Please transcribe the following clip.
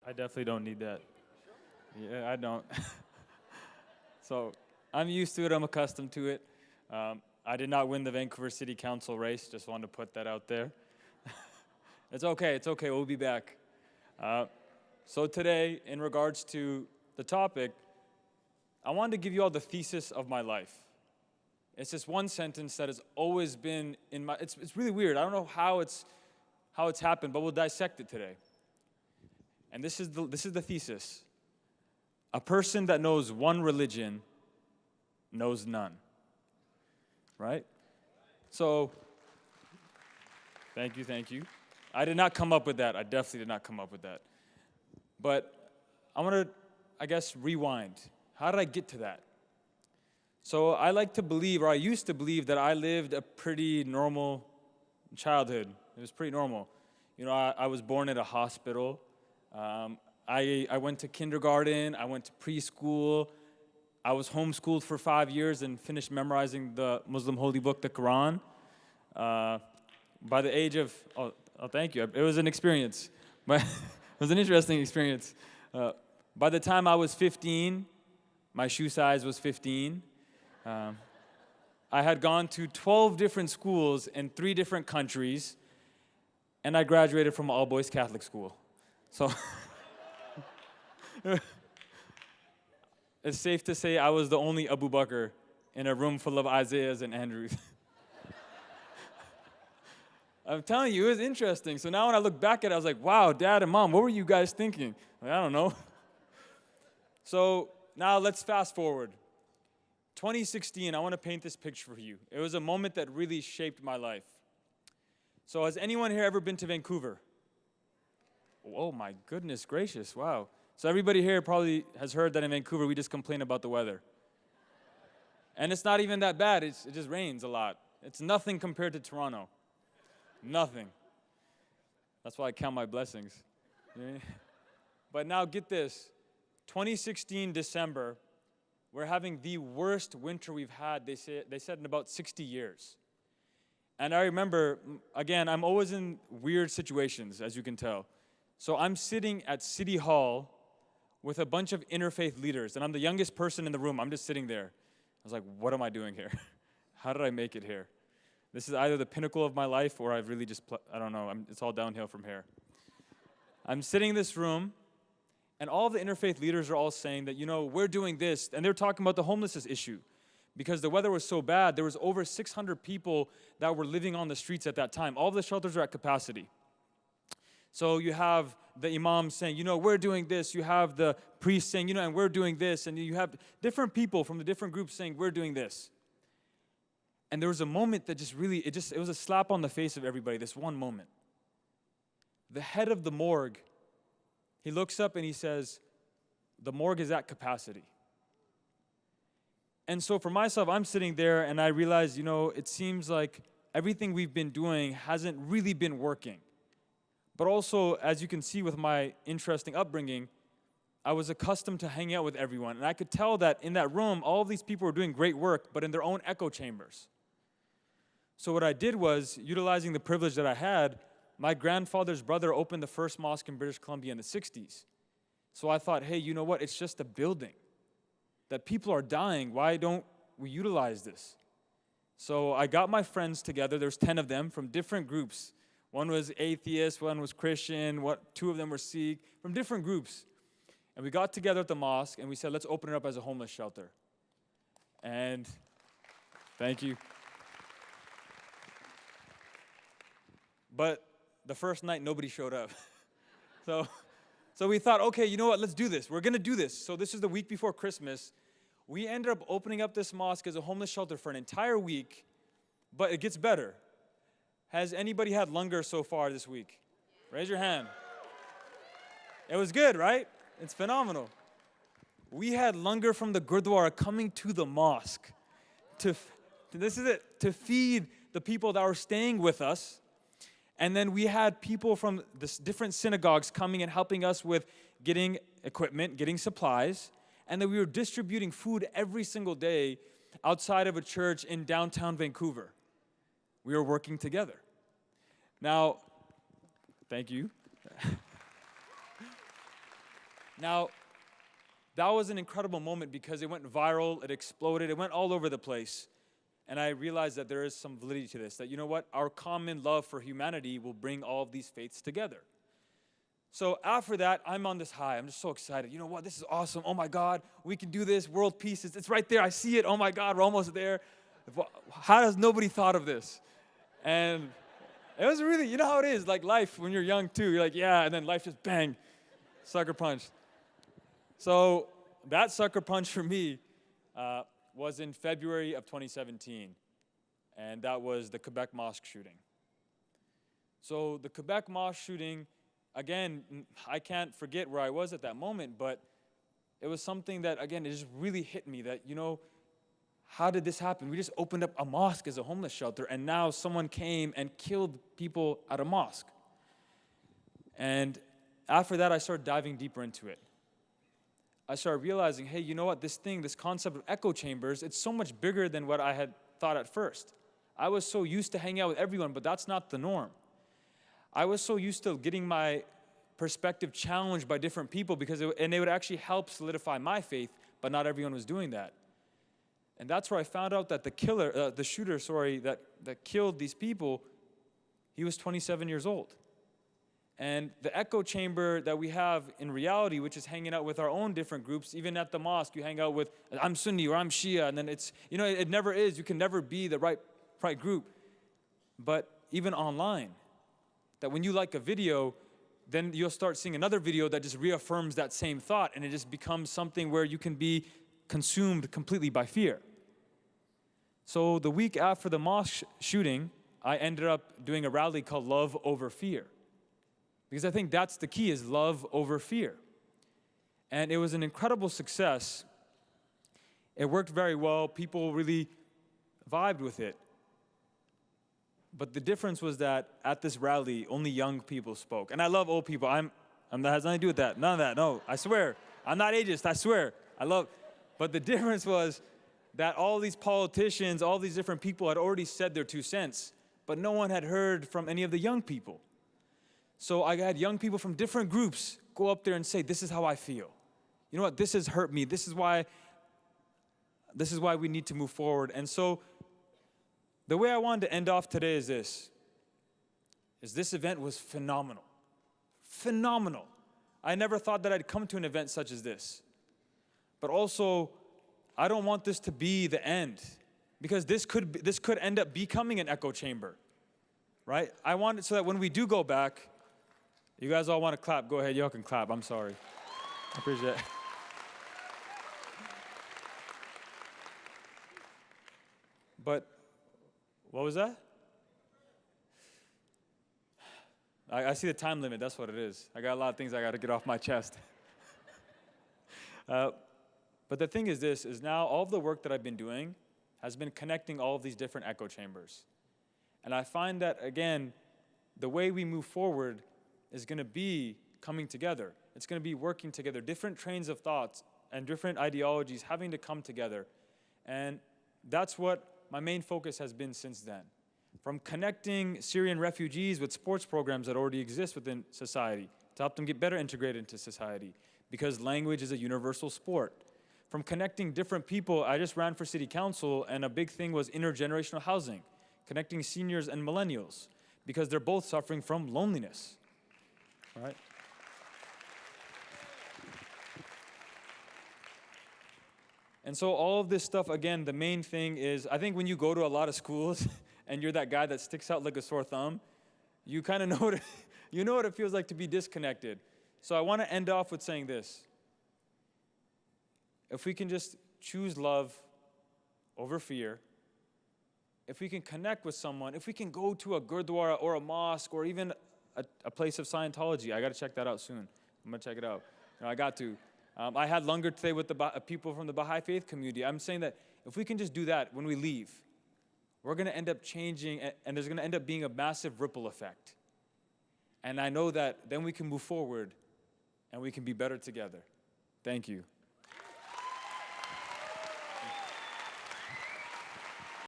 I definitely don't need that. Yeah, I don't. So I'm used to it. I'm accustomed to it. I did not win the Vancouver City Council race. Just wanted to put that out there. It's okay. It's okay. We'll be back. So today, in regards to the topic, I wanted to give you all the thesis of my life. It's this one sentence that has always been in my. It's really weird. I don't know how it's happened, but we'll dissect it today. And this is the thesis. A person that knows one religion knows none. Right? So, thank you. I did not come up with that. I definitely did not come up with that. But I want to, I guess, rewind. How did I get to that? So I like to believe, or I used to believe, that I lived a pretty normal childhood. It was pretty normal. You know, I was born at a hospital. I went to kindergarten. I went to preschool. I was homeschooled for 5 years and finished memorizing the Muslim holy book, the Quran. By the age of, thank you. It was an experience. But it was an interesting experience. By the time I was 15, my shoe size was 15. I had gone to 12 different schools in 3 different countries, and I graduated from an all-boys Catholic school. So it's safe to say I was the only Abubakar in a room full of Isaiahs and Andrews. I'm telling you, it was interesting. So now when I look back at it, I was like, wow, Dad and Mom, what were you guys thinking? Like, I don't know. So now let's fast forward. 2016, I want to paint this picture for you. It was a moment that really shaped my life. So has anyone here ever been to Vancouver? Oh my goodness gracious, wow. So everybody here probably has heard that in Vancouver we just complain about the weather. And it's not even that bad, it just rains a lot. It's nothing compared to Toronto. Nothing. That's why I count my blessings. But now get this, 2016 December, we're having the worst winter we've had, they said in about 60 years. And I remember, again, I'm always in weird situations, as you can tell. So I'm sitting at City Hall with a bunch of interfaith leaders, and I'm the youngest person in the room. I'm just sitting there. I was like, what am I doing here? How did I make it here? This is either the pinnacle of my life or I've really just, I don't know, it's all downhill from here. I'm sitting in this room, and all the interfaith leaders are all saying that, you know, we're doing this, and they're talking about the homelessness issue. Because the weather was so bad, there was over 600 people that were living on the streets at that time. All the shelters are at capacity. So you have the imam saying, you know, we're doing this. You have the priest saying, you know, and we're doing this. And you have different people from the different groups saying, we're doing this. And there was a moment that just really, it was a slap on the face of everybody, this one moment. The head of the morgue, he looks up and he says, the morgue is at capacity. And so for myself, I'm sitting there and I realize, you know, it seems like everything we've been doing hasn't really been working. But also, as you can see with my interesting upbringing, I was accustomed to hanging out with everyone. And I could tell that in that room, all of these people were doing great work, but in their own echo chambers. So what I did was, utilizing the privilege that I had, my grandfather's brother opened the first mosque in British Columbia in the 60s. So I thought, hey, you know what? It's just a building. That people are dying, why don't we utilize this? So I got my friends together, there's 10 of them from different groups. One was atheist, one was Christian, 2 of them were Sikh, from different groups. And we got together at the mosque and we said, let's open it up as a homeless shelter. And thank you. But the first night, nobody showed up. So we thought, okay, you know what, let's do this. We're going to do this. So this is the week before Christmas. We ended up opening up this mosque as a homeless shelter for an entire week, but it gets better. Has anybody had langar so far this week? Raise your hand. It was good, right? It's phenomenal. We had langar from the Gurdwara coming to the mosque. This is it, to feed the people that were staying with us. And then we had people from the different synagogues coming and helping us with getting equipment, getting supplies. And then we were distributing food every single day outside of a church in downtown Vancouver. We were working together. Now, thank you. Now, that was an incredible moment because it went viral, it exploded, it went all over the place. And I realized that there is some validity to this, that you know what? Our common love for humanity will bring all of these faiths together. So after that, I'm on this high. I'm just so excited. You know what? This is awesome. Oh my God, we can do this. World peace. It's right there. I see it. Oh my God, we're almost there. How has nobody thought of this? And it was really, you know how it is, like life when you're young too. You're like, yeah, and then life just bang, sucker punch. So that sucker punch for me was in February of 2017, and that was the Quebec mosque shooting. So the Quebec mosque shooting, again, I can't forget where I was at that moment, but it was something that, again, it just really hit me that, you know, how did this happen? We just opened up a mosque as a homeless shelter, and now someone came and killed people at a mosque. And after that, I started diving deeper into it. I started realizing, hey, you know what, this concept of echo chambers, it's so much bigger than what I had thought at first. I was so used to hanging out with everyone, but that's not the norm. I was so used to getting my perspective challenged by different people and they would actually help solidify my faith, but not everyone was doing that. And that's where I found out that the shooter, that killed these people, he was 27 years old. And the echo chamber that we have in reality, which is hanging out with our own different groups, even at the mosque, you hang out with, I'm Sunni or I'm Shia, and then it's, you know, it never is. You can never be the right group. But even online, that when you like a video, then you'll start seeing another video that just reaffirms that same thought, and it just becomes something where you can be consumed completely by fear. So the week after the mosque shooting, I ended up doing a rally called Love Over Fear. Because I think that's the key, is love over fear. And it was an incredible success. It worked very well. People really vibed with it. But the difference was that at this rally, only young people spoke. And I love old people. That has nothing to do with that. None of that. No, I swear. I'm not ageist. I swear. But the difference was that all these politicians, all these different people had already said their 2 cents, but no one had heard from any of the young people. So I had young people from different groups go up there and say, this is how I feel. You know what, this has hurt me. This is why we need to move forward. And so the way I wanted to end off today is this event was phenomenal. Phenomenal. I never thought that I'd come to an event such as this. But also, I don't want this to be the end, because this could end up becoming an echo chamber, right? I want it so that when we do go back, you guys all want to clap, go ahead, y'all can clap, I'm sorry. I appreciate it. But, what was that? I see the time limit, that's what it is. I got a lot of things I got to get off my chest. But the thing is now all of the work that I've been doing has been connecting all of these different echo chambers. And I find that, again, the way we move forward is going to be coming together. It's going to be working together. Different trains of thoughts and different ideologies having to come together. And that's what my main focus has been since then. From connecting Syrian refugees with sports programs that already exist within society to help them get better integrated into society, because language is a universal sport. From connecting different people, I just ran for city council, and a big thing was intergenerational housing, connecting seniors and millennials, because they're both suffering from loneliness, right? And so all of this stuff, again, the main thing is, I think when you go to a lot of schools and you're that guy that sticks out like a sore thumb, you kind of know what it feels like to be disconnected. So I want to end off with saying this. If we can just choose love over fear, if we can connect with someone, if we can go to a gurdwara or a mosque or even a place of Scientology, I got to check that out soon. I'm going to check it out. I got to. I had Langar today with the people from the Baha'i faith community. I'm saying that if we can just do that when we leave, we're going to end up changing, and there's going to end up being a massive ripple effect. And I know that then we can move forward and we can be better together. Thank you.